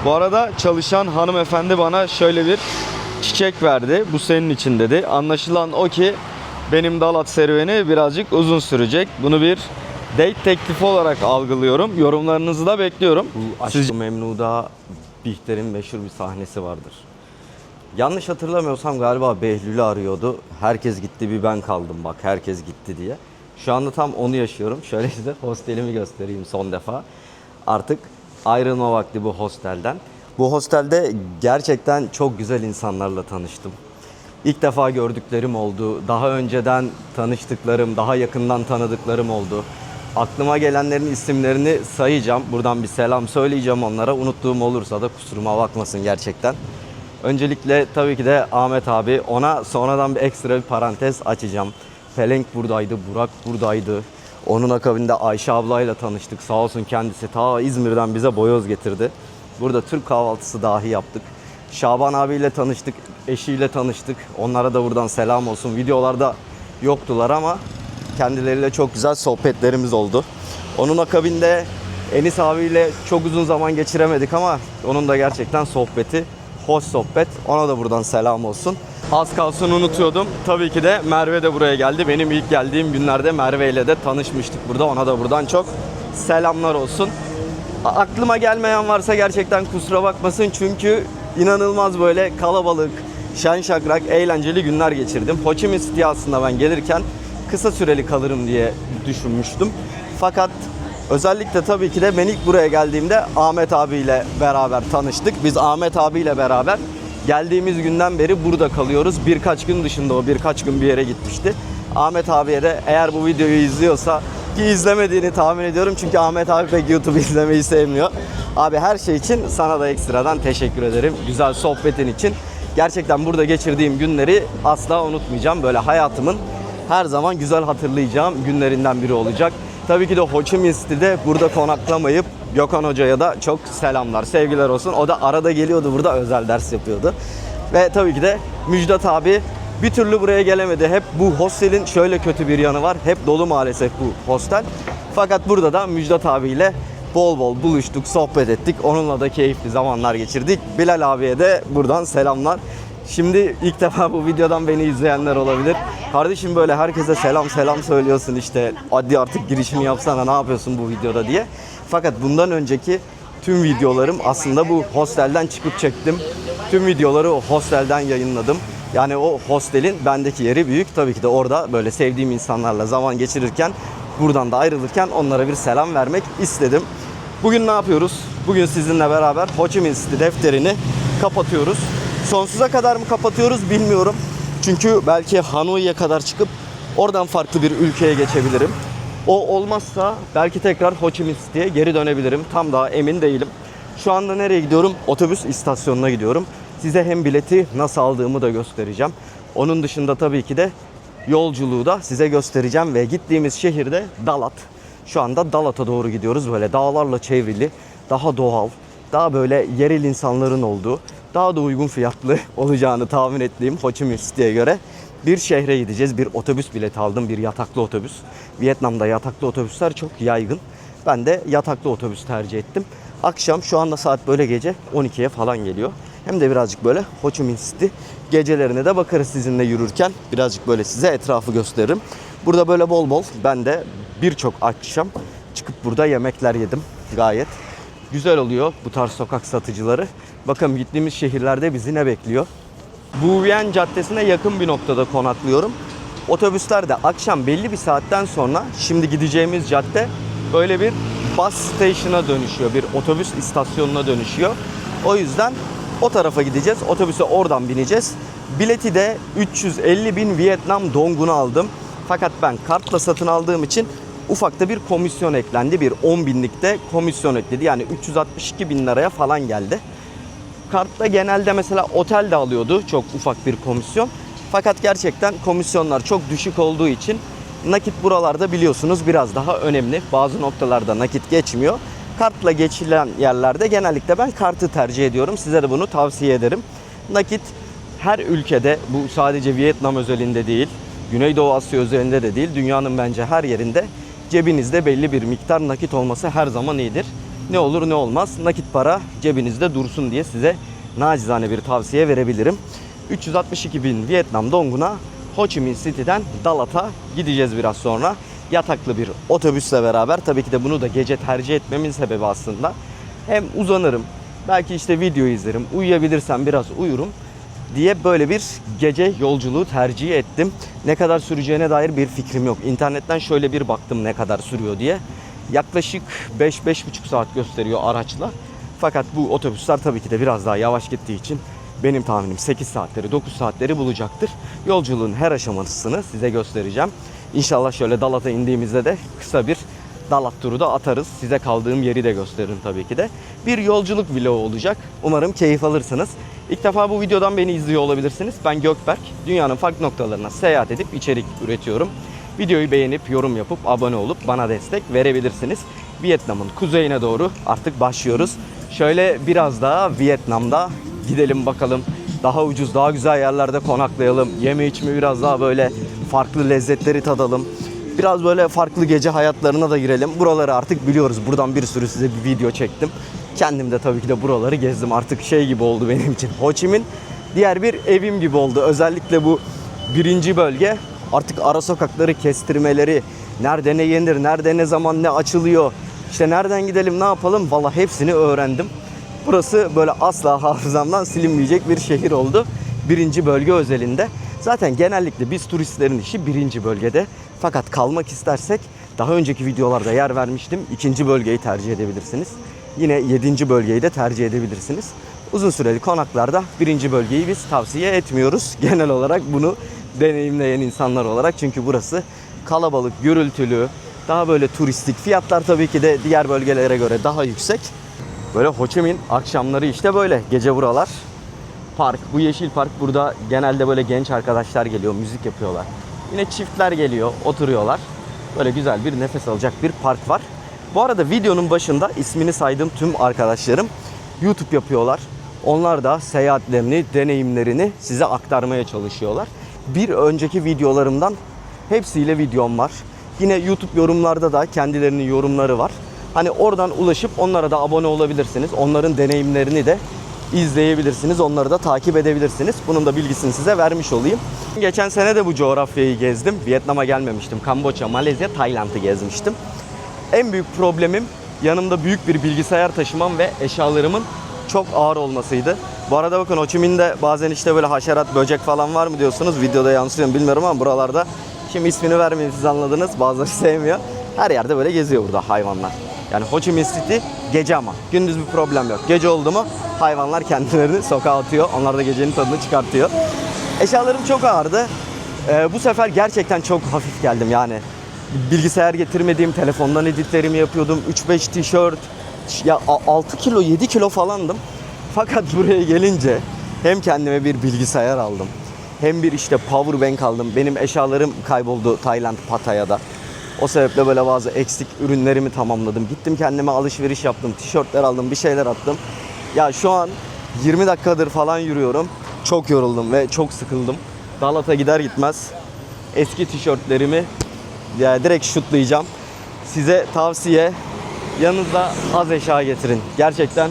Bu arada çalışan hanımefendi bana şöyle bir çiçek verdi. Bu senin için dedi. Anlaşılan o ki benim Dalat serüveni birazcık uzun sürecek. Bunu bir date teklifi olarak algılıyorum. Yorumlarınızı da bekliyorum. Bu Aşk-ı Memnu'da Bihter'in meşhur bir sahnesi vardır. Yanlış hatırlamıyorsam galiba Behlül'ü arıyordu. Herkes gitti bir ben kaldım bak herkes gitti diye. Şu anda tam onu yaşıyorum. Şöyle size hostelimi göstereyim son defa. Artık ayrılma vakti bu hostelden. Bu hostelde gerçekten çok güzel insanlarla tanıştım. İlk defa gördüklerim oldu. Daha önceden tanıştıklarım, daha yakından tanıdıklarım oldu. Aklıma gelenlerin isimlerini sayacağım. Buradan bir selam söyleyeceğim onlara. Unuttuğum olursa da kusuruma bakmasın gerçekten. Öncelikle tabii ki de Ahmet abi. Ona sonradan bir ekstra bir parantez açacağım. Pelenk buradaydı, Burak buradaydı. Onun akabinde Ayşe ablayla tanıştık. Sağ olsun kendisi ta İzmir'den bize boyoz getirdi. Burada Türk kahvaltısı dahi yaptık. Şaban abiyle tanıştık, eşiyle tanıştık. Onlara da buradan selam olsun. Videolarda yoktular ama kendileriyle çok güzel sohbetlerimiz oldu. Onun akabinde Enis abiyle çok uzun zaman geçiremedik ama onun da gerçekten sohbeti hoş sohbet. Ona da buradan selam olsun. Az kalsın unutuyordum. Tabii ki de Merve de buraya geldi. Benim ilk geldiğim günlerde Merve ile de tanışmıştık burada. Ona da buradan çok selamlar olsun. Aklıma gelmeyen varsa gerçekten kusura bakmasın. Çünkü inanılmaz böyle kalabalık, şen şakrak, eğlenceli günler geçirdim. Ho Chi Minh City'ye aslında ben gelirken kısa süreli kalırım diye düşünmüştüm. Fakat özellikle tabii ki de ben ilk buraya geldiğimde Ahmet abiyle beraber tanıştık. Biz Ahmet abiyle beraber geldiğimiz günden beri burada kalıyoruz. Birkaç gün dışında o birkaç gün bir yere gitmişti. Ahmet abiye de eğer bu videoyu izliyorsa, ki izlemediğini tahmin ediyorum çünkü Ahmet abi pek YouTube izlemeyi sevmiyor. Abi her şey için sana da ekstradan teşekkür ederim. Güzel sohbetin için. Gerçekten burada geçirdiğim günleri asla unutmayacağım. Böyle hayatımın her zaman güzel hatırlayacağım günlerinden biri olacak. Tabii ki de Ho Chi Minh City'de burada konaklamayıp Gökhan Hoca'ya da çok selamlar, sevgiler olsun. O da arada geliyordu burada özel ders yapıyordu. Ve tabii ki de Müjdat abi bir türlü buraya gelemedi. Hep bu hostelin şöyle kötü bir yanı var. Hep dolu maalesef bu hostel. Fakat burada da Müjdat abiyle bol bol buluştuk, sohbet ettik. Onunla da keyifli zamanlar geçirdik. Bilal abiye de buradan selamlar. Şimdi ilk defa bu videodan beni izleyenler olabilir. Kardeşim böyle herkese selam söylüyorsun işte. Hadi artık girişini yapsana ne yapıyorsun bu videoda diye. Fakat bundan önceki tüm videolarım aslında bu hostelden çıkıp çektim. Tüm videoları o hostelden yayınladım. Yani o hostelin bendeki yeri büyük. Tabii ki de orada böyle sevdiğim insanlarla zaman geçirirken, buradan da ayrılırken onlara bir selam vermek istedim. Bugün ne yapıyoruz? Bugün sizinle beraber Ho Chi Minh City defterini kapatıyoruz. Sonsuza kadar mı kapatıyoruz bilmiyorum. Çünkü belki Hanoi'ye kadar çıkıp oradan farklı bir ülkeye geçebilirim. O olmazsa belki tekrar Ho Chi Minh City'ye geri dönebilirim. Tam daha emin değilim. Şu anda nereye gidiyorum? Otobüs istasyonuna gidiyorum. Size hem bileti nasıl aldığımı da göstereceğim. Onun dışında tabii ki de yolculuğu da size göstereceğim ve gittiğimiz şehirde Dalat. Şu anda Dalat'a doğru gidiyoruz. Böyle dağlarla çevrili, daha doğal, daha böyle yerel insanların olduğu, daha da uygun fiyatlı olacağını tahmin ettiğim Ho Chi Minh City'ye göre bir şehre gideceğiz. Bir otobüs bileti aldım, bir yataklı otobüs. Vietnam'da yataklı otobüsler çok yaygın. Ben de yataklı otobüs tercih ettim. Akşam şu anda saat böyle gece 12'ye falan geliyor. Hem de birazcık böyle Ho Chi Minh City gecelerine de bakarız sizinle yürürken. Birazcık böyle size etrafı gösteririm. Burada böyle bol bol ben de birçok akşam çıkıp burada yemekler yedim. Gayet güzel oluyor bu tarz sokak satıcıları. Bakın gittiğimiz şehirlerde bizi ne bekliyor? Bu Vien Caddesi'ne yakın bir noktada konaklıyorum. Otobüsler de akşam belli bir saatten sonra şimdi gideceğimiz cadde böyle bir bus station'a dönüşüyor. Bir otobüs istasyonuna dönüşüyor. O yüzden o tarafa gideceğiz. Otobüse oradan bineceğiz. Bileti de 350 bin Vietnam dongunu aldım. Fakat ben kartla satın aldığım için ufak bir komisyon eklendi. Bir 10 binlik de komisyon ekledi. Yani 362 bin liraya falan geldi. Kartla genelde mesela otel de alıyordu çok ufak bir komisyon. Fakat gerçekten komisyonlar çok düşük olduğu için nakit buralarda biliyorsunuz biraz daha önemli. Bazı noktalarda nakit geçmiyor. Kartla geçilen yerlerde genellikle ben kartı tercih ediyorum. Size de bunu tavsiye ederim. Nakit her ülkede, bu sadece Vietnam özelinde değil, Güneydoğu Asya özelinde de değil, dünyanın bence her yerinde cebinizde belli bir miktar nakit olması her zaman iyidir. ne olur ne olmaz nakit para cebinizde dursun diye size nacizane bir tavsiye verebilirim. 362 bin Vietnam donguna Ho Chi Minh City'den Dalat'a gideceğiz biraz sonra. Yataklı bir otobüsle beraber. Tabii ki de bunu da gece tercih etmemin sebebi aslında. Hem uzanırım, belki işte video izlerim, uyuyabilirsem biraz uyurum diye böyle bir gece yolculuğu tercih ettim. Ne kadar süreceğine dair bir fikrim yok. İnternetten şöyle bir baktım ne kadar sürüyor diye. Yaklaşık 5-5,5 saat gösteriyor araçla. Fakat bu otobüsler tabii ki de biraz daha yavaş gittiği için benim tahminim 8 saatleri, 9 saatleri bulacaktır. Yolculuğun her aşamasını size göstereceğim. İnşallah şöyle Dalat'a indiğimizde de kısa bir Dalat turu da atarız. Size kaldığım yeri de gösteririm tabii ki de. Bir yolculuk vlogu olacak. Umarım keyif alırsınız. İlk defa bu videodan beni izliyor olabilirsiniz. Ben Gökberk. Dünyanın farklı noktalarına seyahat edip içerik üretiyorum. Videoyu beğenip, yorum yapıp, abone olup bana destek verebilirsiniz. Vietnam'ın kuzeyine doğru artık başlıyoruz. Şöyle biraz daha Vietnam'da gidelim bakalım. Daha ucuz, daha güzel yerlerde konaklayalım. Yeme içme biraz daha böyle farklı lezzetleri tadalım. Biraz böyle farklı gece hayatlarına da girelim. Buraları artık biliyoruz. Buradan bir sürü size bir video çektim. Kendim de tabii ki de buraları gezdim. Artık şey gibi oldu benim için. Ho Chi Minh diğer bir evim gibi oldu. Özellikle bu birinci bölge. Artık ara sokakları, kestirmeleri, nerede ne yenir, nerede ne zaman ne açılıyor, işte nereden gidelim, ne yapalım, valla hepsini öğrendim. Burası böyle asla hafızamdan silinmeyecek bir şehir oldu. Birinci bölge özelinde. Zaten genellikle biz turistlerin işi birinci bölgede. Fakat kalmak istersek daha önceki videolarda yer vermiştim. İkinci bölgeyi tercih edebilirsiniz. Yine 7. bölgeyi de tercih edebilirsiniz. Uzun süreli konaklarda birinci bölgeyi biz tavsiye etmiyoruz. Genel olarak bunu deneyimleyen insanlar olarak. Çünkü burası kalabalık, gürültülü, daha böyle turistik. Fiyatlar tabii ki de diğer bölgelere göre daha yüksek. Böyle Ho Chi Minh akşamları işte böyle. Gece buralar. Park, bu yeşil park, burada genelde böyle genç arkadaşlar geliyor, müzik yapıyorlar. Yine çiftler geliyor, oturuyorlar. Böyle güzel bir nefes alacak bir park var. Bu arada videonun başında ismini saydığım tüm arkadaşlarım YouTube yapıyorlar. Onlar da seyahatlerini, deneyimlerini size aktarmaya çalışıyorlar. Bir önceki videolarımdan hepsiyle videom var. Yine YouTube yorumlarda da kendilerinin yorumları var. Hani oradan ulaşıp onlara da abone olabilirsiniz. Onların deneyimlerini de izleyebilirsiniz. Onları da takip edebilirsiniz. Bunun da bilgisini size vermiş olayım. Geçen sene de bu coğrafyayı gezdim. Vietnam'a gelmemiştim. Kamboçya, Malezya, Tayland'ı gezmiştim. En büyük problemim yanımda büyük bir bilgisayar taşımam ve eşyalarımın çok ağır olmasıydı. Bu arada bakın Ho Chi Minh'de bazen işte böyle haşerat, böcek falan var mı diyorsunuz. Videoda yansıyor mu bilmiyorum ama buralarda, şimdi ismini vermeyin, siz anladınız. Bazıları sevmiyor. Her yerde böyle geziyor burada hayvanlar. Yani Ho Chi Minh City gece ama. Gündüz bir problem yok. Gece oldu mu hayvanlar kendilerini sokağa atıyor. Onlar da gecenin tadını çıkartıyor. Eşyalarım çok ağırdı. Bu sefer gerçekten çok hafif geldim yani. Bilgisayar getirmediğim, telefondan editlerimi yapıyordum. 3-5 tişört, ya 6 kilo 7 kilo falandım. Fakat buraya gelince hem kendime bir bilgisayar aldım, hem bir işte power bank aldım. Benim eşyalarım kayboldu Tayland, Pattaya'da. O sebeple böyle bazı eksik ürünlerimi tamamladım. Gittim kendime alışveriş yaptım, tişörtler aldım, bir şeyler attım. Ya şu an 20 dakikadır falan yürüyorum. Çok yoruldum ve çok sıkıldım. Dalat'a gider gitmez eski tişörtlerimi ya direkt şutlayacağım. Size tavsiye, yanınızda az eşya getirin. Gerçekten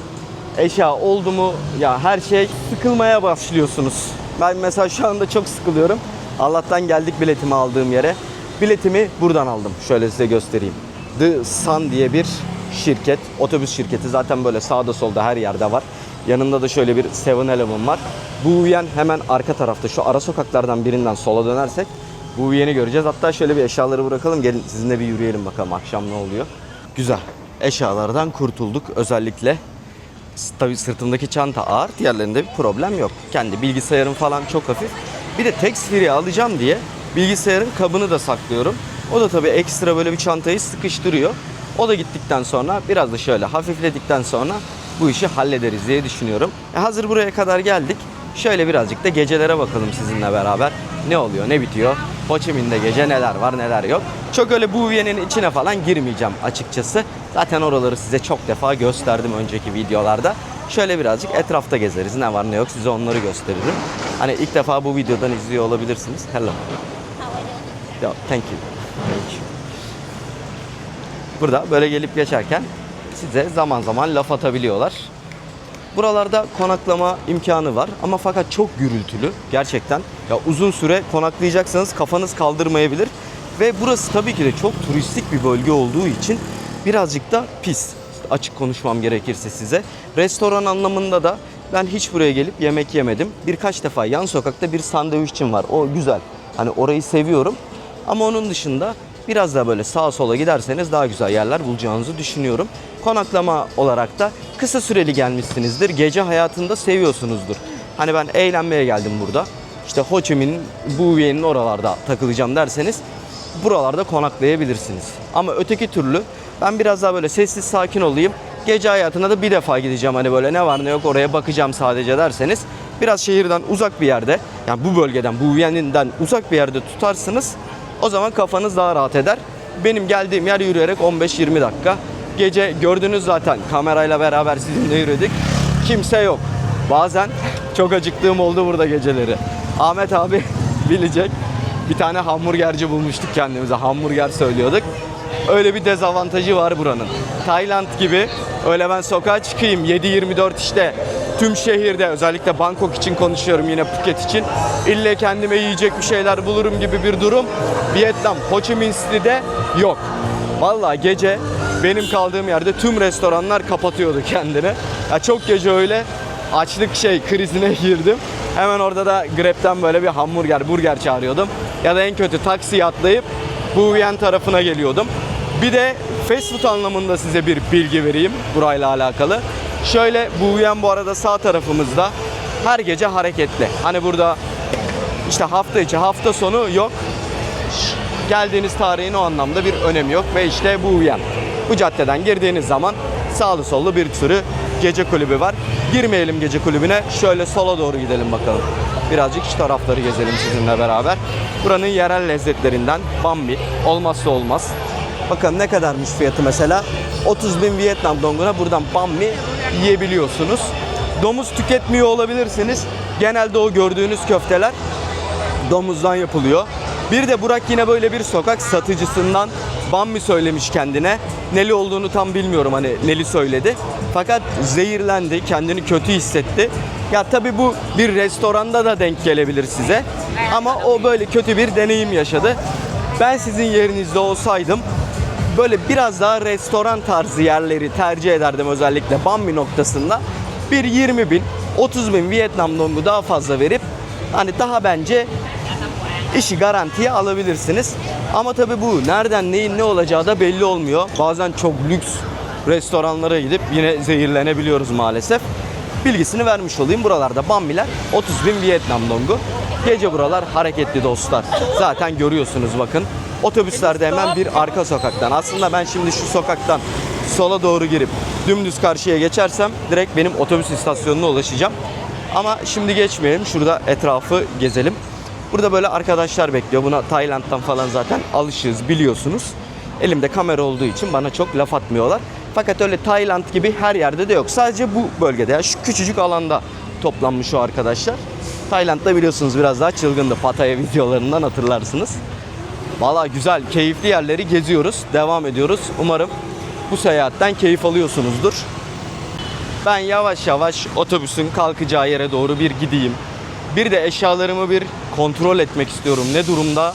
eşya oldu mu ya her şey, sıkılmaya başlıyorsunuz. Ben mesela şu anda çok sıkılıyorum. Allah'tan geldik biletimi aldığım yere. Biletimi buradan aldım. Şöyle size göstereyim. The Sun diye bir şirket, otobüs şirketi. Zaten böyle sağda solda her yerde var. Yanında da şöyle bir 7-Eleven var. Bu Huyen hemen arka tarafta. Şu ara sokaklardan birinden sola dönersek bu Huyen'i göreceğiz. Hatta şöyle bir eşyaları bırakalım. Gelin sizinle bir yürüyelim bakalım akşam ne oluyor. Güzel. Eşyalardan kurtulduk. Özellikle tabii sırtımdaki çanta ağır. Diğerlerinde bir problem yok. Kendi bilgisayarım falan çok hafif. Bir de tax free alacağım diye bilgisayarın kabını da saklıyorum. O da tabii ekstra böyle bir çantayı sıkıştırıyor. O da gittikten sonra biraz da şöyle hafifledikten sonra bu işi hallederiz diye düşünüyorum. Hazır buraya kadar geldik. Şöyle birazcık da gecelere bakalım sizinle beraber. Ne oluyor, ne bitiyor? Ho Chi Minh'de gece neler var, neler yok. Çok öyle bu Huyen'in içine falan girmeyeceğim açıkçası. Zaten oraları size çok defa gösterdim önceki videolarda. Şöyle birazcık etrafta gezeriz. Ne var ne yok size onları gösteririm. Hani ilk defa bu videodan izliyor olabilirsiniz. Hello. Yo, thank you. Thank you. Burada böyle gelip geçerken size zaman zaman laf atabiliyorlar. Buralarda konaklama imkanı var ama fakat çok gürültülü gerçekten. Ya uzun süre konaklayacaksanız kafanız kaldırmayabilir. Ve burası tabii ki de çok turistik bir bölge olduğu için birazcık da pis. Açık konuşmam gerekirse size. Restoran anlamında da ben hiç buraya gelip yemek yemedim. Birkaç defa yan sokakta bir sandviççim var. O güzel. Hani orayı seviyorum. Ama onun dışında biraz daha böyle sağa sola giderseniz daha güzel yerler bulacağınızı düşünüyorum. Konaklama olarak da kısa süreli gelmişsinizdir. Gece hayatında seviyorsunuzdur. Hani ben eğlenmeye geldim burada. İşte Ho Chi Minh, Bu Viet'in oralarda takılacağım derseniz buralarda konaklayabilirsiniz. Ama öteki türlü ben biraz daha böyle sessiz sakin olayım. Gece hayatına da bir defa gideceğim, hani böyle ne var ne yok oraya bakacağım sadece derseniz biraz şehirden uzak bir yerde, yani bu bölgeden, Bu Viet'den uzak bir yerde tutarsınız. O zaman kafanız daha rahat eder. Benim geldiğim yer yürüyerek 15-20 dakika. Gece gördünüz zaten, kamerayla beraber sizinle yürüdük. Kimse yok. Bazen çok acıktığım oldu burada geceleri. Ahmet abi bilecek. Bir tane hamburgerci bulmuştuk kendimize. Hamburger söylüyorduk. Öyle bir dezavantajı var buranın. Tayland gibi öyle ben sokağa çıkayım 7-24 işte tüm şehirde, özellikle Bangkok için konuşuyorum, yine Phuket için, ille kendime yiyecek bir şeyler bulurum gibi bir durum Vietnam, Ho Chi Minh City'de yok. Vallahi gece benim kaldığım yerde tüm restoranlar kapatıyordu kendini. Ya çok gece öyle açlık krizine girdim. Hemen orada da Grab'den böyle bir hamburger, burger çağırıyordum. Ya da en kötü taksiye atlayıp Bu Viet tarafına geliyordum. Bir de fast food anlamında size bir bilgi vereyim burayla alakalı. Şöyle, Bu Viet bu arada sağ tarafımızda her gece hareketli. Hani burada işte hafta içi hafta sonu yok. Geldiğiniz tarihin o anlamda bir önemi yok ve işte Bu Viet. Bu caddeden girdiğiniz zaman sağlı sollu bir sürü gece kulübü var. Girmeyelim gece kulübüne. Şöyle sola doğru gidelim bakalım. Birazcık şu tarafları gezelim sizinle beraber. Buranın yerel lezzetlerinden banh mi olmazsa olmaz. Bakın ne kadarmış fiyatı mesela. 30.000 Vietnam donguna buradan banh mi yiyebiliyorsunuz. Domuz tüketmiyor olabilirsiniz. Genelde o gördüğünüz köfteler domuzdan yapılıyor. Bir de Burak yine böyle bir sokak satıcısından banh mi söylemiş kendine. Neli olduğunu tam bilmiyorum, hani neli söyledi. Fakat zehirlendi, kendini kötü hissetti. Ya tabii bu bir restoranda da denk gelebilir size. Ama o böyle kötü bir deneyim yaşadı. Ben sizin yerinizde olsaydım böyle biraz daha restoran tarzı yerleri tercih ederdim, özellikle banh mi noktasında. Bir 20.000, 30.000 Vietnam dongu daha fazla verip hani daha bence işi garantiye alabilirsiniz. Ama tabii bu nereden neyin ne olacağı da belli olmuyor. Bazen çok lüks restoranlara gidip yine zehirlenebiliyoruz maalesef. Bilgisini vermiş olayım. Buralarda banh mi'ler 30.000 Vietnam dongu. Gece buralar hareketli dostlar. Zaten görüyorsunuz bakın. Otobüslerde hemen bir arka sokaktan. Aslında ben şimdi şu sokaktan sola doğru girip dümdüz karşıya geçersem direkt benim otobüs istasyonuna ulaşacağım. Ama şimdi geçmeyelim. Şurada etrafı gezelim. Burada böyle arkadaşlar bekliyor. Buna Tayland'dan falan zaten alışığız, biliyorsunuz. Elimde kamera olduğu için bana çok laf atmıyorlar. Fakat öyle Tayland gibi her yerde de yok. Sadece bu bölgede, ya şu küçücük alanda toplanmış o arkadaşlar. Tayland'da biliyorsunuz biraz daha çılgındı. Pattaya videolarından hatırlarsınız. Valla güzel, keyifli yerleri geziyoruz. Devam ediyoruz. Umarım bu seyahatten keyif alıyorsunuzdur. Ben yavaş yavaş otobüsün kalkacağı yere doğru bir gideyim. Bir de eşyalarımı bir kontrol etmek istiyorum. Ne durumda?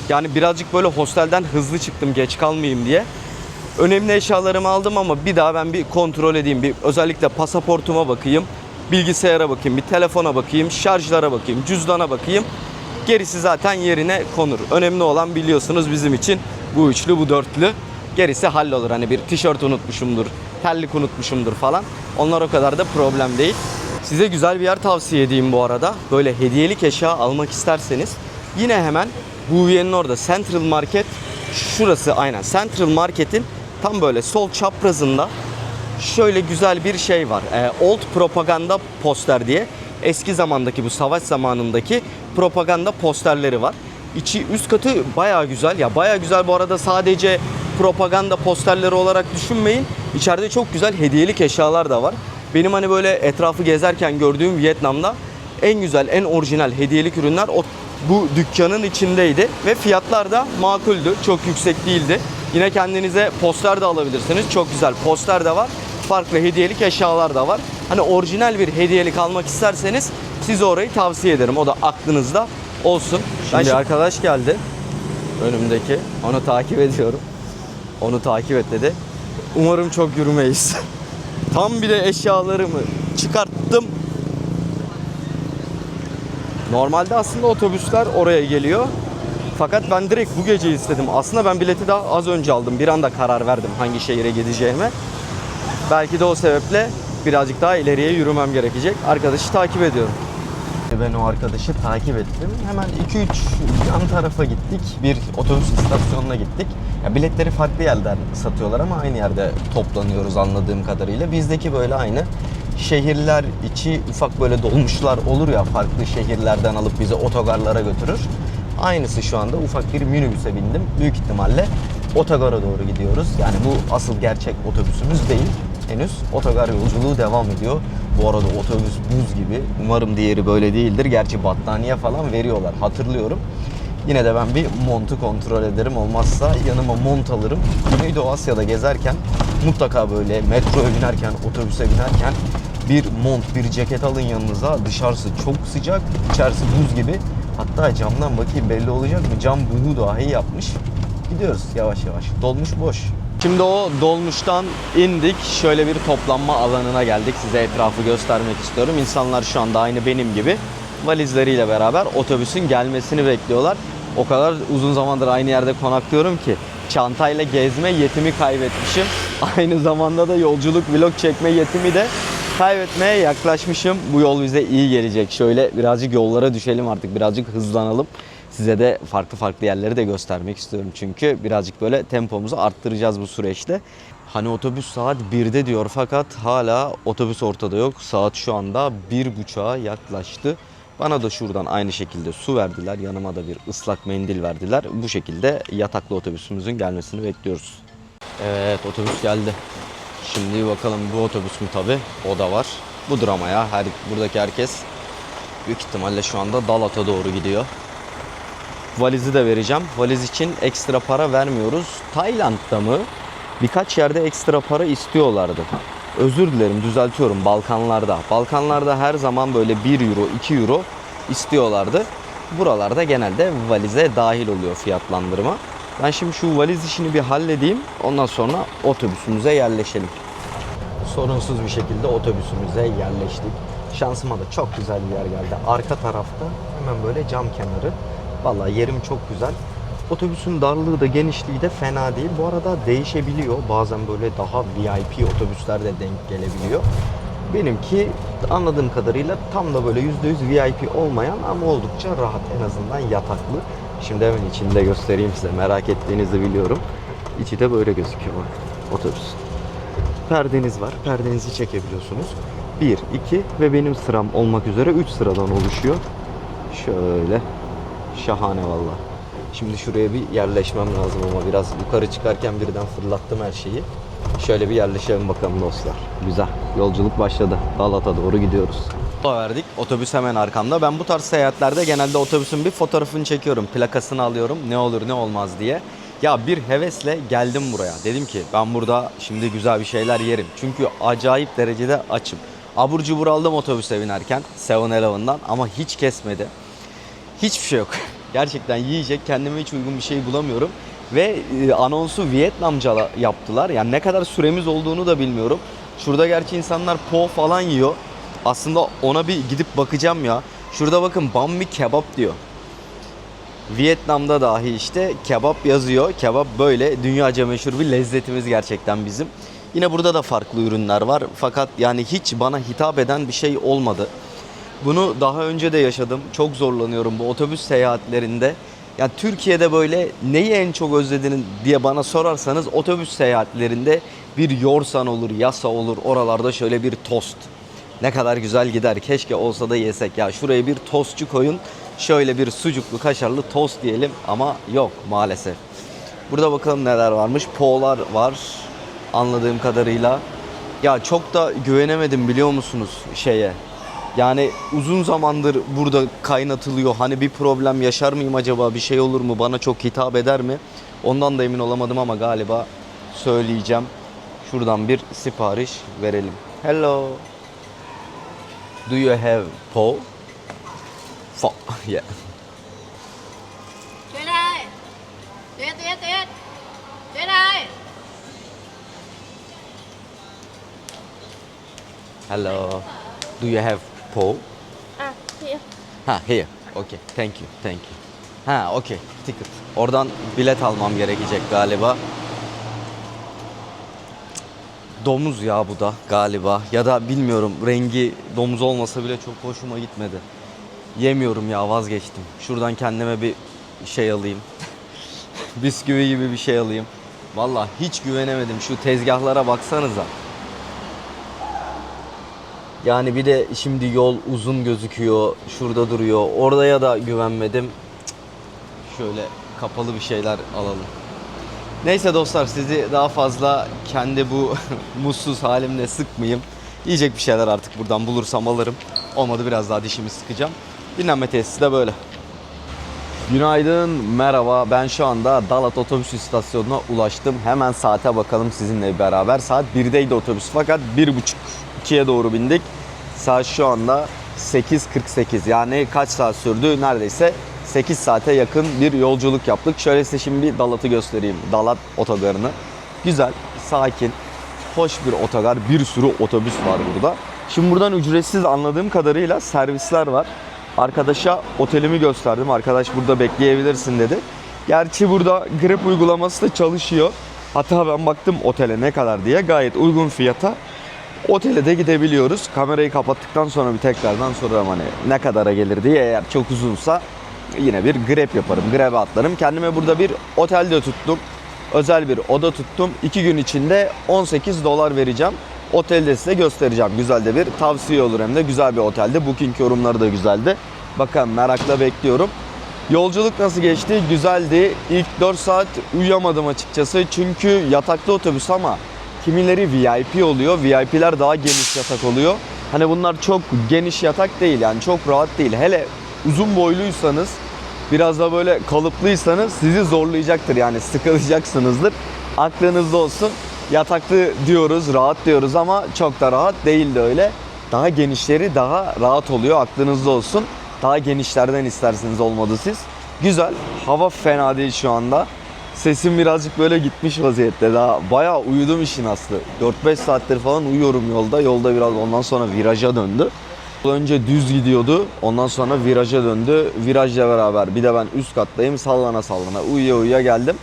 Yani birazcık böyle hostelden hızlı çıktım geç kalmayayım diye. Önemli eşyalarımı aldım ama bir daha ben bir kontrol edeyim. Bir özellikle pasaportuma bakayım. Bilgisayara bakayım, bir telefona bakayım, şarjlara bakayım, cüzdana bakayım. Gerisi zaten yerine konur. Önemli olan biliyorsunuz bizim için bu üçlü, bu dörtlü. Gerisi hallolur. Hani bir tişört unutmuşumdur, terlik unutmuşumdur falan. Onlar o kadar da problem değil. Size güzel bir yer tavsiye edeyim bu arada. Böyle hediyelik eşya almak isterseniz yine hemen Bu Viet'in orada Central Market, şurası aynen Central Market'in tam böyle sol çaprazında şöyle güzel bir şey var. Old Propaganda poster diye. Eski zamandaki, bu savaş zamanındaki propaganda posterleri var. İçi, üst katı bayağı güzel. Ya bayağı güzel bu arada, sadece propaganda posterleri olarak düşünmeyin. İçeride çok güzel hediyelik eşyalar da var. Benim hani böyle etrafı gezerken gördüğüm Vietnam'da en güzel, en orijinal hediyelik ürünler bu dükkanın içindeydi. Ve fiyatlar da makuldü, çok yüksek değildi. Yine kendinize poster de alabilirsiniz. Çok güzel poster de var. Farklı hediyelik eşyalar da var. Hani orijinal bir hediyelik almak isterseniz size orayı tavsiye ederim. O da aklınızda olsun. Şimdi arkadaş geldi. Önümdeki. Onu takip ediyorum. Onu takip et dedi. Umarım çok yürümeyiz. Tam bir de eşyalarımı çıkarttım. Normalde aslında otobüsler oraya geliyor. Fakat ben direkt bu gece istedim. Aslında ben bileti daha az önce aldım. Bir anda karar verdim hangi şehire gideceğime. Belki de o sebeple birazcık daha ileriye yürümem gerekecek. Arkadaşı takip ediyorum. Ben o arkadaşı takip ettim. Hemen 2-3 yan tarafa gittik. Bir otobüs istasyonuna gittik. Ya biletleri farklı yerden satıyorlar ama aynı yerde toplanıyoruz anladığım kadarıyla. Bizdeki böyle aynı. Şehirler içi ufak böyle dolmuşlar olur ya, farklı şehirlerden alıp bizi otogarlara götürür. Aynısı şu anda, ufak bir minibüse bindim. Büyük ihtimalle otogara doğru gidiyoruz. Yani bu asıl gerçek otobüsümüz değil. Henüz otogar yolculuğu devam ediyor. Bu arada otobüs buz gibi. Umarım diğeri böyle değildir. Gerçi battaniye falan veriyorlar, hatırlıyorum. Yine de ben bir montu kontrol ederim. Olmazsa yanıma mont alırım. Güneydoğu Asya'da gezerken mutlaka böyle metroya binerken, otobüse binerken bir mont, bir ceket alın yanınıza. Dışarısı çok sıcak, içerisi buz gibi. Hatta camdan bakayım belli olacak mı? Cam buğu dahi yapmış. Gidiyoruz yavaş yavaş. Dolmuş boş. Şimdi o dolmuştan indik. Şöyle bir toplanma alanına geldik. Size etrafı göstermek istiyorum. İnsanlar şu anda aynı benim gibi valizleriyle beraber otobüsün gelmesini bekliyorlar. O kadar uzun zamandır aynı yerde konaklıyorum ki çantayla gezme yetimi kaybetmişim. Aynı zamanda da yolculuk vlog çekme yetimi de kaybetmeye yaklaşmışım. Bu yol bize iyi gelecek. Şöyle birazcık yollara düşelim artık. Birazcık hızlanalım. Size de farklı yerleri de göstermek istiyorum. Çünkü birazcık böyle tempomuzu arttıracağız bu süreçte. Hani otobüs saat 1'de diyor fakat hala otobüs ortada yok. Saat şu anda 1.30'a yaklaştı. Bana da şuradan aynı şekilde su verdiler. Yanıma da bir ıslak mendil verdiler. Bu şekilde yataklı otobüsümüzün gelmesini bekliyoruz. Evet, otobüs geldi. Şimdi bakalım bu otobüs mü tabi? O da var. Budur ama ya. Buradaki herkes büyük ihtimalle şu anda Dalat'a doğru gidiyor. Valizi de vereceğim. Valiz için ekstra para vermiyoruz. Tayland'da mı? Birkaç yerde ekstra para istiyorlardı. Özür dilerim, düzeltiyorum. Balkanlarda. Balkanlarda her zaman böyle 1 euro, 2 euro istiyorlardı. Buralarda genelde valize dahil oluyor fiyatlandırma. Ben şimdi şu valiz işini bir halledeyim. Ondan sonra otobüsümüze yerleşelim. Sorunsuz bir şekilde otobüsümüze yerleştik. Şansıma da çok güzel bir yer geldi. Arka tarafta hemen böyle cam kenarı. Vallahi yerim çok güzel. Otobüsün darlığı da genişliği de fena değil. Bu arada değişebiliyor. Bazen böyle daha VIP otobüsler de denk gelebiliyor. Benimki anladığım kadarıyla tam da böyle %100 VIP olmayan ama oldukça rahat, en azından yataklı. Şimdi hemen içini de göstereyim size. Merak ettiğinizi biliyorum. İçi de böyle gözüküyor bak, otobüs. Perdeniz var. Perdenizi çekebiliyorsunuz. 1, 2 ve benim sıram olmak üzere 3 sıradan oluşuyor. Şöyle. Şahane valla. Şimdi şuraya bir yerleşmem lazım ama biraz yukarı çıkarken birden fırlattım her şeyi. Şöyle bir yerleşelim bakalım dostlar. Güzel. Yolculuk başladı. Dalat'a doğru gidiyoruz. Verdik. Otobüs hemen arkamda. Ben bu tarz seyahatlerde genelde otobüsün bir fotoğrafını çekiyorum. Plakasını alıyorum. Ne olur ne olmaz diye. Ya bir hevesle geldim buraya. Dedim ki ben burada şimdi güzel bir şeyler yerim. Çünkü acayip derecede açım. Abur cubur aldım otobüse binerken 7-Eleven'dan ama hiç kesmedi. Hiçbir şey yok. Gerçekten yiyecek kendime hiç uygun bir şey bulamıyorum. Ve anonsu Vietnamca yaptılar. Yani ne kadar süremiz olduğunu da bilmiyorum. Şurada gerçi insanlar po falan yiyor. Aslında ona bir gidip bakacağım ya. Şurada bakın banh mi kebap diyor. Vietnam'da dahi işte kebap yazıyor. Kebap böyle dünyaca meşhur bir lezzetimiz gerçekten bizim. Yine burada da farklı ürünler var. Fakat yani hiç bana hitap eden bir şey olmadı. Bunu daha önce de yaşadım. Çok zorlanıyorum bu otobüs seyahatlerinde. Yani Türkiye'de böyle neyi en çok özledin diye bana sorarsanız otobüs seyahatlerinde bir yorsan olur, yasa olur. Oralarda şöyle bir tost. Ne kadar güzel gider. Keşke olsa da yesek. Ya şuraya bir tostçu koyun. Şöyle bir sucuklu kaşarlı tost diyelim ama yok maalesef. Burada bakalım neler varmış. Poğlar var anladığım kadarıyla. Ya çok da güvenemedim biliyor musunuz şeye. Yani uzun zamandır burada kaynatılıyor. Hani bir problem yaşar mıyım acaba? Bir şey olur mu? Bana çok hitap eder mi? Ondan da emin olamadım ama galiba söyleyeceğim. Şuradan bir sipariş verelim. Hello. Do you have po? Pho. Yeah. Tuyết ơi, Tuyết, Tuyết, Tuyết, Tuyết ơi. Hello. Do you have po? À, chị. Ha, here. Okay. Thank you. Thank you. Ha, okay. Ticket. Oradan bilet almam gerekecek galiba. Domuz ya bu da galiba. Ya da bilmiyorum, rengi domuz olmasa bile çok hoşuma gitmedi. Yemiyorum ya, vazgeçtim. Şuradan kendime bir şey alayım. Bisküvi gibi bir şey alayım. Vallahi hiç güvenemedim, şu tezgahlara baksanıza. Yani bir de şimdi yol uzun gözüküyor. Şurada duruyor. Oraya da güvenmedim. Şöyle kapalı bir şeyler alalım. Neyse dostlar, sizi daha fazla kendi bu mutsuz halimle sıkmayayım. Yiyecek bir şeyler artık buradan bulursam alırım. Olmadı biraz daha dişimi sıkacağım. Dinlenme tesisi de böyle. Günaydın, merhaba. Ben şu anda Dalat otobüs istasyonuna ulaştım. Hemen saate bakalım sizinle beraber. Saat 1'deydi otobüs fakat 1.30-2'ye doğru bindik. Saat şu anda 8.48. Yani kaç saat sürdü? Neredeyse 8 saate yakın bir yolculuk yaptık. Şöyle size şimdi bir Dalat'ı göstereyim. Dalat otogarını. Güzel, sakin, hoş bir otogar. Bir sürü otobüs var burada. Şimdi buradan ücretsiz, anladığım kadarıyla servisler var. Arkadaşa otelimi gösterdim. Arkadaş burada bekleyebilirsin dedi. Gerçi burada Grab uygulaması da çalışıyor. Hatta ben baktım otele ne kadar diye. Gayet uygun fiyata otele de gidebiliyoruz. Kamerayı kapattıktan sonra bir tekrardan sorarım hani ne kadara gelir diye. Eğer çok uzunsa yine bir Grab yaparım. Grab'e atlarım. Kendime burada bir otelde tuttum. Özel bir oda tuttum. 2 gün içinde $18 vereceğim. Otelde size göstereceğim. Güzel de bir tavsiye olur, hem de güzel bir otelde. Booking yorumları da güzeldi. Bakın merakla bekliyorum. Yolculuk nasıl geçti? Güzeldi. İlk 4 saat uyuyamadım açıkçası. Çünkü yataklı otobüs ama kimileri VIP oluyor. VIP'ler daha geniş yatak oluyor. Hani bunlar çok geniş yatak değil, yani çok rahat değil. Hele uzun boyluysanız, biraz da böyle kalıplıysanız sizi zorlayacaktır, yani sıkılacaksınızdır. Aklınızda olsun. Yataklı diyoruz, rahat diyoruz ama çok da rahat değil de öyle. Daha genişleri daha rahat oluyor, aklınızda olsun. Daha genişlerden isterseniz, olmadı siz. Güzel, hava fena değil şu anda. Sesim birazcık böyle gitmiş vaziyette. Daha bayağı uyudum işin aslı. 4-5 saattir falan uyuyorum yolda. Yolda biraz, ondan sonra viraja döndü. Önce düz gidiyordu. Ondan sonra viraja döndü. Virajla beraber bir de ben üst kattayım. Sallana sallana uyuya uyuya geldim.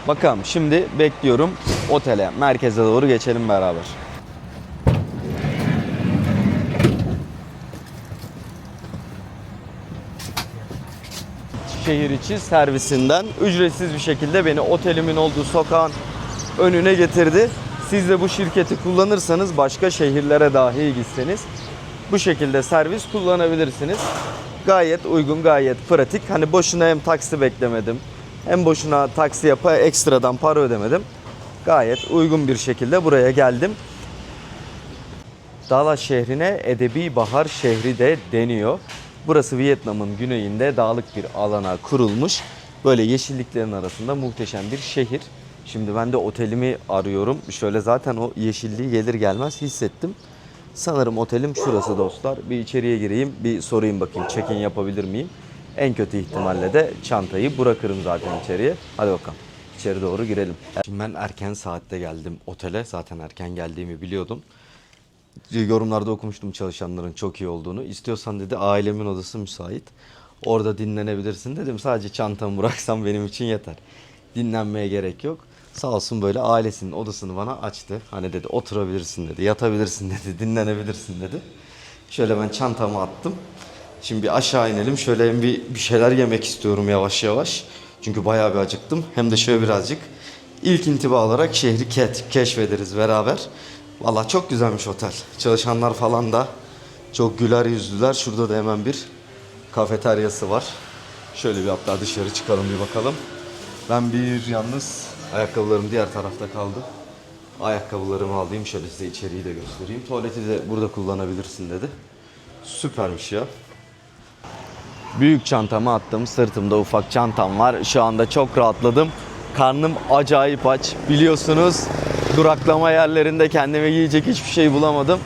Bakalım şimdi bekliyorum otele. Merkeze doğru geçelim beraber. Şehir içi servisinden ücretsiz bir şekilde beni otelimin olduğu sokağın önüne getirdi. Siz de bu şirketi kullanırsanız, başka şehirlere dahi gitseniz bu şekilde servis kullanabilirsiniz. Gayet uygun, gayet pratik. Hani boşuna hem taksi beklemedim, hem boşuna taksi ekstradan para ödemedim. Gayet uygun bir şekilde buraya geldim. Dalat şehrine Edebi Bahar şehri de deniyor. Burası Vietnam'ın güneyinde dağlık bir alana kurulmuş. Böyle yeşilliklerin arasında muhteşem bir şehir. Şimdi ben de otelimi arıyorum. Şöyle zaten o yeşilliği gelir gelmez hissettim. Sanırım otelim şurası dostlar. Bir içeriye gireyim, bir sorayım bakayım check-in yapabilir miyim? En kötü ihtimalle de çantayı bırakırım zaten içeriye. Hadi bakalım, içeri doğru girelim. Şimdi ben erken saatte geldim otele. Zaten erken geldiğimi biliyordum. Yorumlarda okumuştum çalışanların çok iyi olduğunu. İstiyorsan dedi ailemin odası müsait, orada dinlenebilirsin dedim. Sadece çantamı bıraksam benim için yeter. Dinlenmeye gerek yok. Sağ olsun böyle ailesinin odasını bana açtı. Hani dedi oturabilirsin dedi, yatabilirsin dedi, dinlenebilirsin dedi. Şöyle ben çantamı attım. Şimdi bir aşağı inelim. Şöyle hem bir şeyler yemek istiyorum yavaş yavaş. Çünkü bayağı bir acıktım. Hem de şöyle birazcık ilk intiba olarak şehri keşfederiz beraber. Vallahi çok güzelmiş otel. Çalışanlar falan da çok güler yüzlüler. Şurada da hemen bir kafeteryası var. Şöyle bir hatta dışarı çıkalım bir bakalım. Ben yalnız ayakkabılarım diğer tarafta kaldı. Ayakkabılarımı alayım, şöyle size içeriği de göstereyim. Tuvaleti de burada kullanabilirsin dedi. Süpermiş ya. Büyük çantamı attım. Sırtımda ufak çantam var. Şu anda çok rahatladım. Karnım acayip aç. Biliyorsunuz duraklama yerlerinde kendime yiyecek hiçbir şey bulamadım.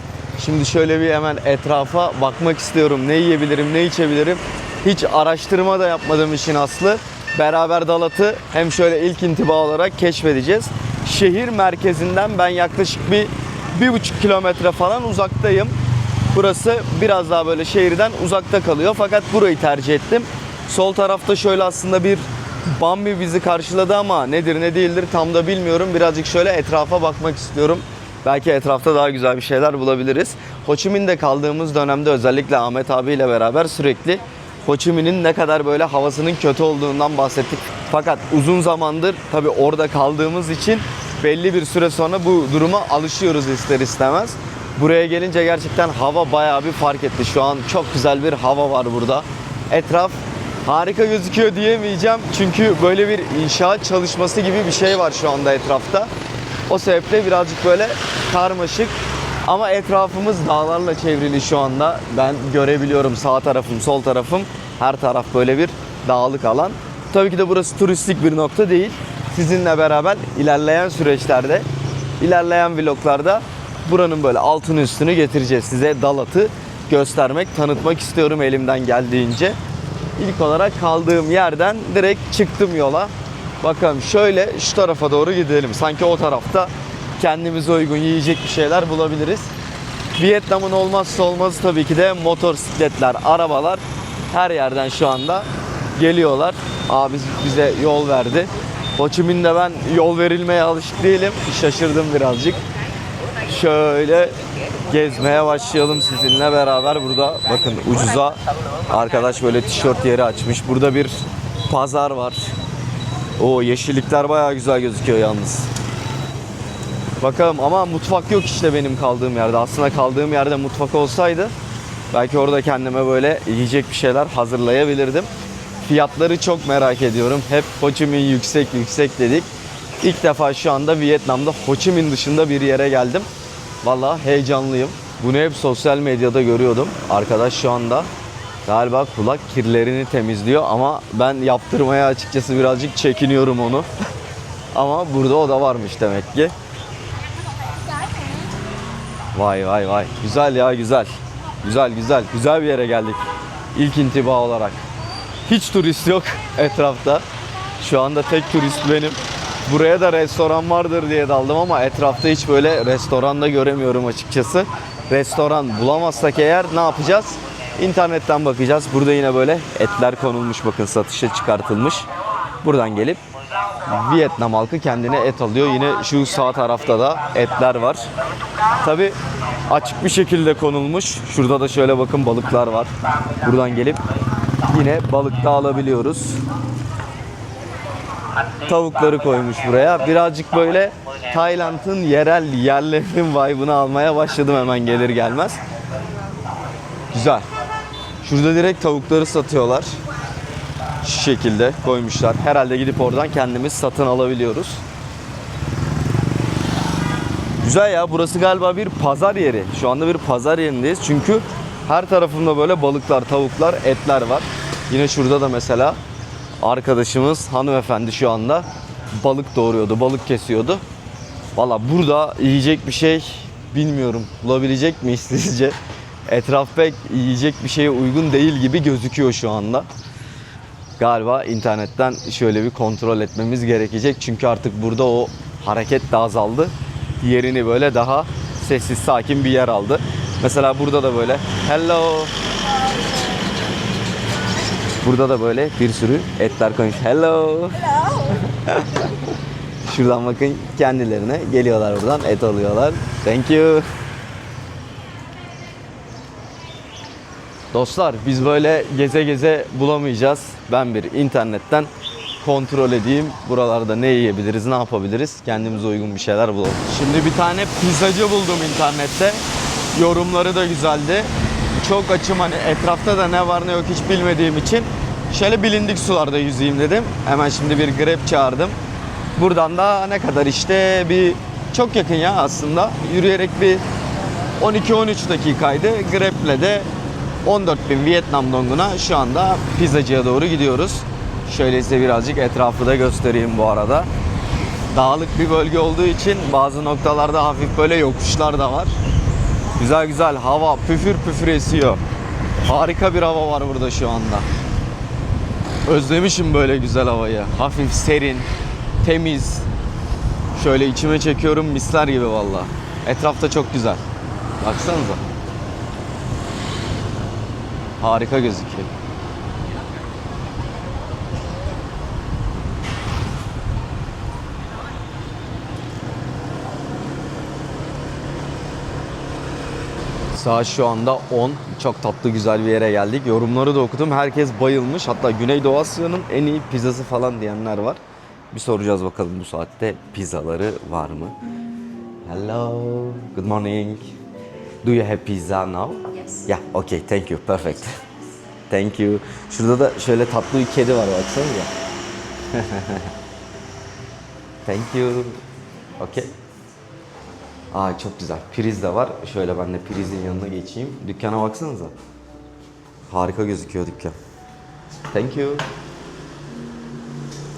Şimdi şöyle bir hemen etrafa bakmak istiyorum. Ne yiyebilirim, ne içebilirim? Hiç araştırma da yapmadım işin aslı. Beraber Dalat'ı hem şöyle ilk intiba olarak keşfedeceğiz. Şehir merkezinden ben yaklaşık bir 1,5 kilometre falan uzaktayım. Burası biraz daha böyle şehirden uzakta kalıyor. Fakat burayı tercih ettim. Sol tarafta şöyle aslında bir Bambi bizi karşıladı ama nedir ne değildir tam da bilmiyorum. Birazcık şöyle etrafa bakmak istiyorum. Belki etrafta daha güzel bir şeyler bulabiliriz. Ho Chi Minh'de kaldığımız dönemde özellikle Ahmet abiyle beraber sürekli Ho Chi Minh'in ne kadar böyle havasının kötü olduğundan bahsettik. Fakat uzun zamandır tabii orada kaldığımız için belli bir süre sonra bu duruma alışıyoruz ister istemez. Buraya gelince gerçekten hava bayağı bir fark etti. Şu an çok güzel bir hava var burada. Etraf harika gözüküyor diyemeyeceğim. Çünkü böyle bir inşaat çalışması gibi bir şey var şu anda etrafta. O sebeple birazcık böyle karmaşık. Ama etrafımız dağlarla çevrili şu anda. Ben görebiliyorum sağ tarafım, sol tarafım. Her taraf böyle bir dağlık alan. Tabii ki de burası turistik bir nokta değil. Sizinle beraber ilerleyen süreçlerde, ilerleyen vloglarda buranın böyle altını üstünü getireceğiz. Size Dalat'ı göstermek, tanıtmak istiyorum elimden geldiğince. İlk olarak kaldığım yerden direkt çıktım yola. Bakalım şöyle şu tarafa doğru gidelim. Sanki o tarafta kendimize uygun yiyecek bir şeyler bulabiliriz. Vietnam'ın olmazsa olmazı tabii ki de motosikletler, arabalar her yerden şu anda geliyorlar. Abi bize yol verdi. Ho Chi Minh'de ben yol verilmeye alışık değilim. Şaşırdım birazcık. Şöyle gezmeye başlayalım sizinle beraber. Burada bakın ucuza arkadaş böyle tişört yeri açmış. Burada bir pazar var. O yeşillikler bayağı güzel gözüküyor yalnız. Bakalım ama mutfak yok işte benim kaldığım yerde. Aslında kaldığım yerde mutfak olsaydı belki orada kendime böyle yiyecek bir şeyler hazırlayabilirdim. Fiyatları çok merak ediyorum. Hep Ho Chi Minh yüksek yüksek dedik. İlk defa şu anda Vietnam'da Ho Chi Minh dışında bir yere geldim. Vallahi heyecanlıyım. Bunu hep sosyal medyada görüyordum. Arkadaş şu anda galiba kulak kirlerini temizliyor ama ben yaptırmaya açıkçası birazcık çekiniyorum onu. Ama burada o da varmış demek ki. Vay vay vay. Güzel ya güzel. Güzel güzel. Güzel bir yere geldik. İlk intiba olarak. Hiç turist yok etrafta. Şu anda tek turist benim. Buraya da restoran vardır diye daldım ama etrafta hiç böyle restoran da göremiyorum açıkçası. Restoran bulamazsak eğer ne yapacağız? İnternetten bakacağız. Burada yine böyle etler konulmuş, bakın satışa çıkartılmış. Buradan gelip Vietnam halkı kendine et alıyor. Yine şu sağ tarafta da etler var. Tabi açık bir şekilde konulmuş. Şurada da şöyle bakın balıklar var. Buradan gelip yine balık da alabiliyoruz. Tavukları koymuş buraya. Birazcık böyle Tayland'ın yerel yerlerinin vibe'ını almaya başladım hemen gelir gelmez. Güzel. Şurada direkt tavukları satıyorlar. Şu şekilde koymuşlar. Herhalde gidip oradan kendimiz satın alabiliyoruz. Güzel ya, burası galiba bir pazar yeri. Şu anda bir pazar yerindeyiz. Çünkü her tarafında böyle balıklar, tavuklar, etler var. Yine şurada da mesela arkadaşımız hanımefendi şu anda balık doğuruyordu, balık kesiyordu. Valla burada yiyecek bir şey bilmiyorum. Bulabilecek miyiz sizce? Etraf pek yiyecek bir şeye uygun değil gibi gözüküyor şu anda. Galiba internetten şöyle bir kontrol etmemiz gerekecek. Çünkü artık burada o hareket de azaldı. Yerini böyle daha sessiz, sakin bir yer aldı. Mesela burada da böyle hello. Burada da böyle bir sürü etler koymuş. Hello. Şuradan bakın kendilerine geliyorlar, buradan et alıyorlar. Thank you. Dostlar biz böyle geze geze bulamayacağız. Ben bir internetten kontrol edeyim. Buralarda ne yiyebiliriz, ne yapabiliriz? Kendimize uygun bir şeyler bulalım. Şimdi bir tane pizzacı buldum internette. Yorumları da güzeldi. Çok açım, hani etrafta da ne var ne yok hiç bilmediğim için şöyle bilindik sularda yüzeyim dedim. Hemen şimdi bir Grab çağırdım. Buradan da ne kadar işte bir çok yakın ya aslında. Yürüyerek bir 12-13 dakikaydı. Grab'le de 14.000 Vietnam donguna şu anda pizzacıya doğru gidiyoruz. Şöyle size birazcık etrafı da göstereyim bu arada. Dağlık bir bölge olduğu için bazı noktalarda hafif böyle yokuşlar da var. Güzel güzel hava püfür püfür esiyor. Harika bir hava var burada şu anda. Özlemişim böyle güzel havayı. Hafif serin, temiz. Şöyle içime çekiyorum, misler gibi valla. Etrafta çok güzel. Baksanıza. Harika gözüküyor. Saat şu anda 10. Çok tatlı güzel bir yere geldik. Yorumları da okudum. Herkes bayılmış. Hatta Güneydoğu Asya'nın en iyi pizzası falan diyenler var. Bir soracağız bakalım bu saatte pizzaları var mı? Hello. Good morning. Do you have pizza now? Yes. Yeah, okay. Thank you. Perfect. Thank you. Şurada da şöyle tatlı bir kedi var baksanıza. Thank you. Okay. Aa çok güzel. Priz de var. Şöyle ben de prizin yanına geçeyim. Dükkana baksanıza. Harika gözüküyor dükkan. Thank you.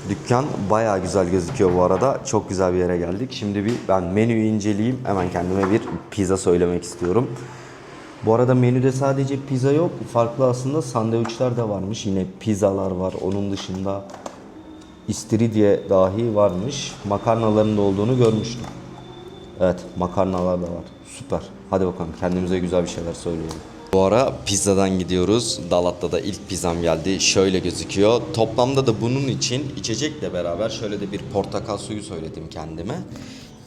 Dükkan bayağı güzel gözüküyor bu arada. Çok güzel bir yere geldik. Şimdi ben menüyü inceleyeyim. Hemen kendime bir pizza söylemek istiyorum. Bu arada menüde sadece pizza yok. Farklı aslında sandviçler de varmış. Yine pizzalar var. Onun dışında istiridye dahi varmış. Makarnaların da olduğunu görmüştüm. Evet, makarnalar da var. Süper. Hadi bakalım kendimize güzel bir şeyler söyleyelim. Bu ara pizzadan gidiyoruz. Dalat'ta da ilk pizzam geldi. Şöyle gözüküyor. Toplamda da bunun için içecekle beraber şöyle de bir portakal suyu söyledim kendime.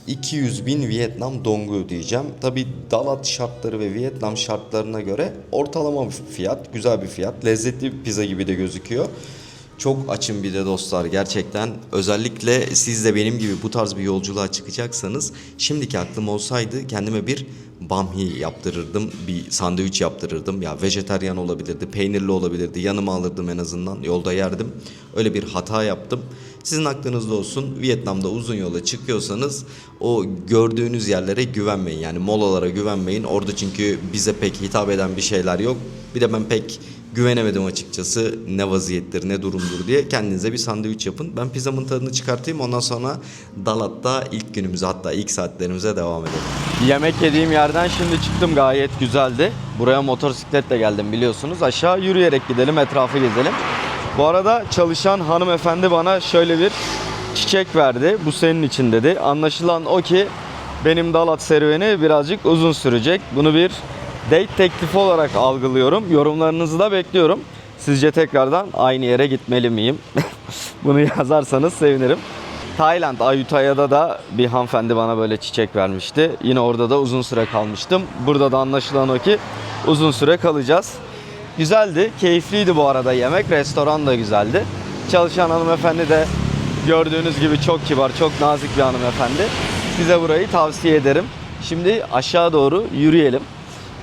200.000 Vietnam dongu ödeyeceğim. Tabi Dalat şartları ve Vietnam şartlarına göre ortalama bir fiyat. Güzel bir fiyat. Lezzetli bir pizza gibi de gözüküyor. Çok açım bir de dostlar gerçekten. Özellikle siz de benim gibi bu tarz bir yolculuğa çıkacaksanız şimdiki aklım olsaydı kendime bir bamhi yaptırırdım. Bir sandviç yaptırırdım. Ya vejetaryen olabilirdi, peynirli olabilirdi. Yanıma alırdım en azından. Yolda yerdim. Öyle bir hata yaptım. Sizin aklınızda olsun. Vietnam'da uzun yola çıkıyorsanız o gördüğünüz yerlere güvenmeyin. Yani molalara güvenmeyin. Orada çünkü bize pek hitap eden bir şeyler yok. Bir de ben pek güvenemedim açıkçası ne vaziyettir ne durumdur diye. Kendinize bir sandviç yapın. Ben pizzamın tadını çıkartayım, ondan sonra Dalat'ta ilk günümüze, hatta ilk saatlerimize devam edelim. Yemek yediğim yerden şimdi çıktım, gayet güzeldi. Buraya motosikletle geldim biliyorsunuz. Aşağı yürüyerek gidelim, etrafı gezelim. Bu arada çalışan hanımefendi bana şöyle bir çiçek verdi. Bu senin için dedi. Anlaşılan o ki benim Dalat serüveni birazcık uzun sürecek. Bunu bir date teklifi olarak algılıyorum. Yorumlarınızı da bekliyorum. Sizce tekrardan aynı yere gitmeli miyim? Bunu yazarsanız sevinirim. Tayland, Ayutthaya'da da bir hanımefendi bana böyle çiçek vermişti. Yine orada da uzun süre kalmıştım. Burada da anlaşılan o ki uzun süre kalacağız. Güzeldi, keyifliydi bu arada yemek. Restoran da güzeldi. Çalışan hanımefendi de gördüğünüz gibi çok kibar, çok nazik bir hanımefendi. Size burayı tavsiye ederim. Şimdi aşağı doğru yürüyelim.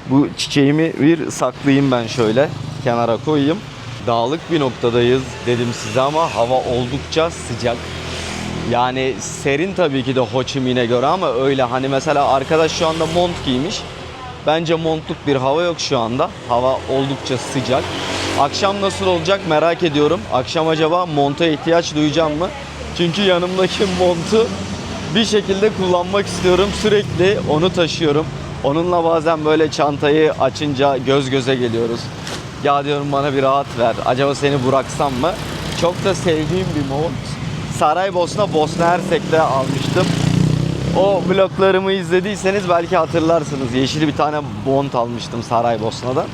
Bu çiçeğimi bir saklayayım ben şöyle. Kenara koyayım. Dağlık bir noktadayız dedim size ama hava oldukça sıcak. Yani serin tabii ki de Ho Chi Minh'e göre ama öyle hani mesela arkadaş şu anda mont giymiş. Bence montluk bir hava yok şu anda. Hava oldukça sıcak. Akşam nasıl olacak merak ediyorum. Akşam acaba monta ihtiyaç duyacağım mı? Çünkü yanımdaki montu bir şekilde kullanmak istiyorum. Sürekli onu taşıyorum. Onunla bazen böyle çantayı açınca göz göze geliyoruz. Ya diyorum bana bir rahat ver. Acaba seni bıraksam mı? Çok da sevdiğim bir mont. Saraybosna, Bosna Hersek'te almıştım. O vloglarımı izlediyseniz belki hatırlarsınız. Yeşil bir tane mont almıştım Saraybosna'dan.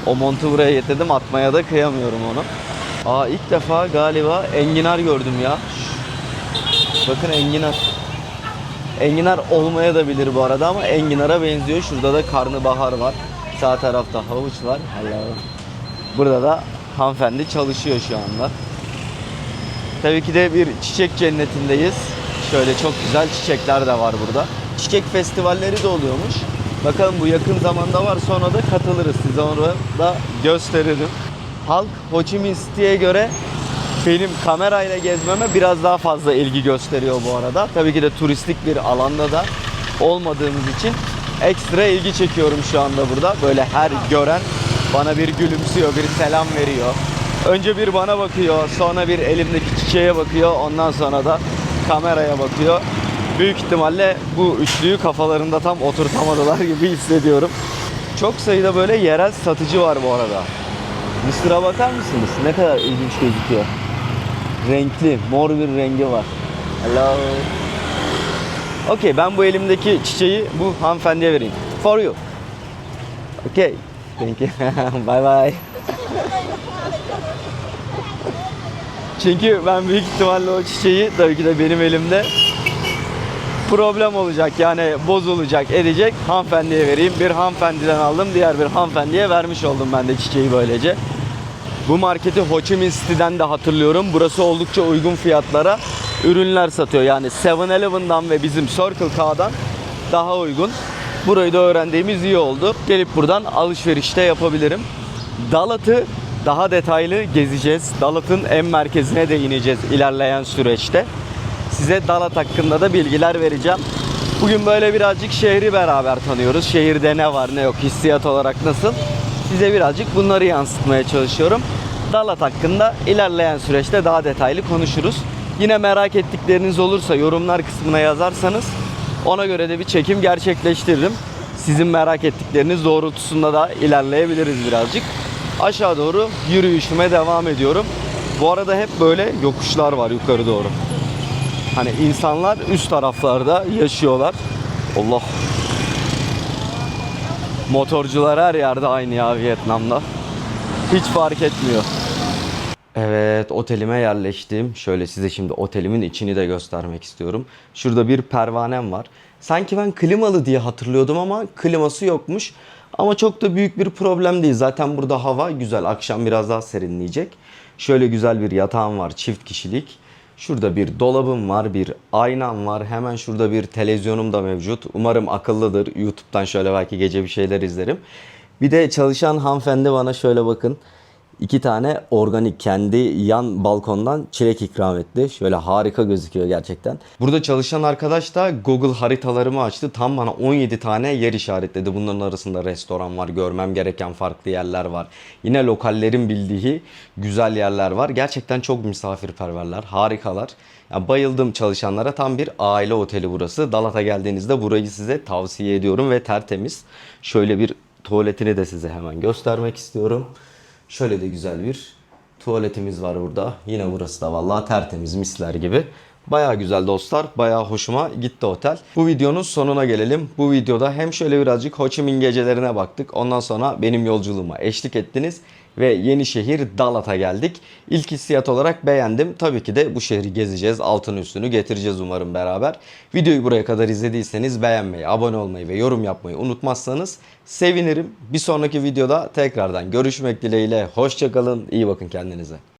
O montu buraya getirdim. Atmaya da kıyamıyorum onu. İlk defa galiba enginar gördüm ya. Bakın enginar. Enginar olmaya da bilir bu arada ama enginara benziyor. Şurada da karnabahar var. Sağ tarafta havuç var. Burada da hanımefendi çalışıyor şu anda. Tabii ki de bir çiçek cennetindeyiz. Şöyle çok güzel çiçekler de var burada. Çiçek festivalleri de oluyormuş. Bakalım bu yakın zamanda var, sonra da katılırız. Size onu da gösteririm. Halk Ho Chi Minh City'ye göre benim kamerayla gezmeme biraz daha fazla ilgi gösteriyor bu arada. Tabii ki de turistik bir alanda da olmadığımız için ekstra ilgi çekiyorum şu anda burada. Böyle her gören bana bir gülümsüyor, bir selam veriyor. Önce bir bana bakıyor, sonra bir elimdeki çiçeğe bakıyor, ondan sonra da kameraya bakıyor. Büyük ihtimalle bu üçlüyü kafalarında tam oturtamadılar gibi hissediyorum. Çok sayıda böyle yerel satıcı var bu arada. Mısır'a bakar mısınız? Ne kadar ilginç gözüküyor. Renkli, mor bir rengi var. Hello. Okey, ben bu elimdeki çiçeği bu hanımefendiye vereyim. For you. Okay. Thank you. Bye bye. Çünkü ben büyük ihtimalle o çiçeği tabii ki de benim elimde problem olacak, yani bozulacak, edecek, hanımefendiye vereyim. Bir hanımefendiden aldım, diğer bir hanımefendiye vermiş oldum ben de çiçeği böylece. Bu marketi Ho Chi Minh City'den de hatırlıyorum. Burası oldukça uygun fiyatlara ürünler satıyor. Yani 7-Eleven'dan ve bizim Circle K'dan daha uygun. Burayı da öğrendiğimiz iyi oldu. Gelip buradan alışveriş de yapabilirim. Dalat'ı daha detaylı gezeceğiz. Dalat'ın en merkezine de ineceğiz ilerleyen süreçte. Size Dalat hakkında da bilgiler vereceğim. Bugün böyle birazcık şehri beraber tanıyoruz. Şehirde ne var ne yok, hissiyat olarak nasıl. Size birazcık bunları yansıtmaya çalışıyorum. Dalat hakkında ilerleyen süreçte daha detaylı konuşuruz. Yine merak ettikleriniz olursa yorumlar kısmına yazarsanız ona göre de bir çekim gerçekleştiririm. Sizin merak ettikleriniz doğrultusunda da ilerleyebiliriz birazcık. Aşağı doğru yürüyüşüme devam ediyorum. Bu arada hep böyle yokuşlar var yukarı doğru. Hani insanlar üst taraflarda yaşıyorlar. Allah. Motorcular her yerde aynı ya Vietnam'da. Hiç fark etmiyor. Evet, otelime yerleştim. Şöyle size şimdi otelimin içini de göstermek istiyorum. Şurada bir pervanem var. Sanki ben klimalı diye hatırlıyordum ama kliması yokmuş. Ama çok da büyük bir problem değil. Zaten burada hava güzel. Akşam biraz daha serinleyecek. Şöyle güzel bir yatağım var, çift kişilik. Şurada bir dolabım var, bir aynam var. Hemen şurada bir televizyonum da mevcut. Umarım akıllıdır. YouTube'dan şöyle belki gece bir şeyler izlerim. Bir de çalışan hanımefendi bana şöyle bakın. 2 tane organik kendi yan balkondan çilek ikram etti. Şöyle harika gözüküyor gerçekten. Burada çalışan arkadaş da Google haritalarımı açtı. Tam bana 17 tane yer işaretledi. Bunların arasında restoran var, görmem gereken farklı yerler var. Yine lokallerin bildiği güzel yerler var. Gerçekten çok misafirperverler, harikalar. Ya bayıldım çalışanlara. Tam bir aile oteli burası. Dalat'a geldiğinizde burayı size tavsiye ediyorum ve tertemiz. Şöyle bir tuvaletini de size hemen göstermek istiyorum. Şöyle de güzel bir tuvaletimiz var burada. Yine burası da vallahi tertemiz, misler gibi. Baya güzel dostlar. Baya hoşuma gitti otel. Bu videonun sonuna gelelim. Bu videoda hem şöyle birazcık Ho Chi Minh gecelerine baktık. Ondan sonra benim yolculuğuma eşlik ettiniz. Ve yeni şehir Dalat'a geldik. İlk hissiyat olarak beğendim. Tabii ki de bu şehri gezeceğiz. Altını üstünü getireceğiz umarım beraber. Videoyu buraya kadar izlediyseniz beğenmeyi, abone olmayı ve yorum yapmayı unutmazsanız sevinirim. Bir sonraki videoda tekrardan görüşmek dileğiyle. Hoşça kalın. İyi bakın kendinize.